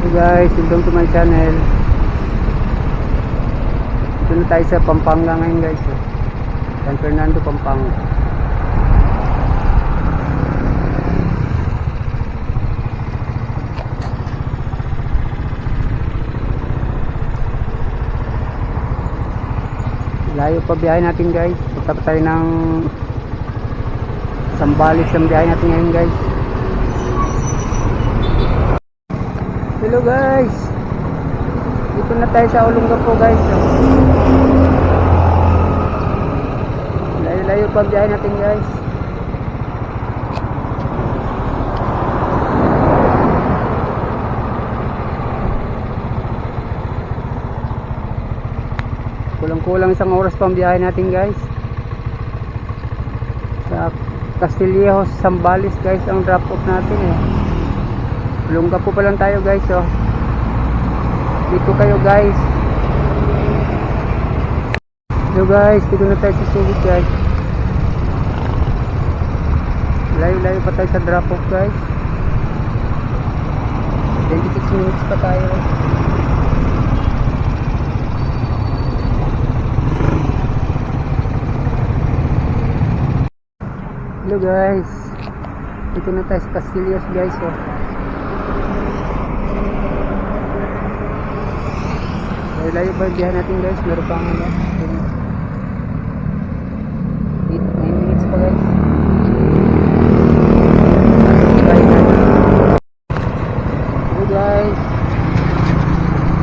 Hey guys, welcome to my channel. Dito na tayo sa Pampanga ngayon guys. San Fernando, Pampanga. Layo pa biyahe natin guys. Punta pa tayo ng Zambales ang biyahe natin ngayon guys. Hello guys, dito na tayo sa Olongapo guys. Layo-layo pa biyahe natin guys. Kulang-kulang isang oras pa ang biyahe natin guys. Sa Castillejos, Zambales guys ang drop off natin eh. Olongapo pa lang tayo guys oh. Dito kayo guys. Hello guys, dito na tayo sa Subic guys. Layo-layo pa tayo sa drop off guys. 26 minutes pa tayo. Hello guys, dito na tayo sa Castillejos guys oh. Layo pa yung biyahe natin guys. Meron pang 8-9 minutes pa guys. Hello guys,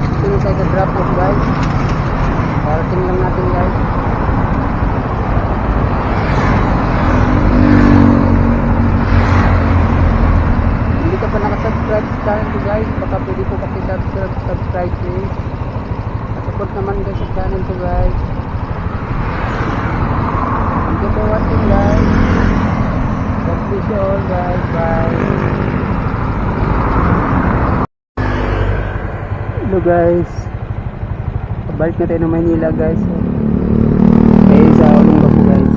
ito na tayo sa drop off guys. Parating lang natin guys. Hindi ka pa nakasubscribe sa channel ko guys, baka pwede po subscribe please. Support naman guys sa channel ko guys. Thank you for watching guys. God bless you all guys. Bye. Hello guys, pabalik na tayo ng Maynila guys. Okay, sa Olongapo guys.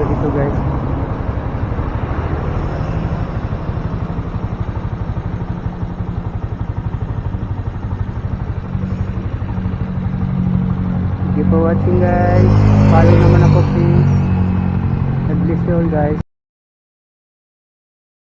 Dito guys. Thank you for watching guys. Follow naman ako please. God bless you all guys.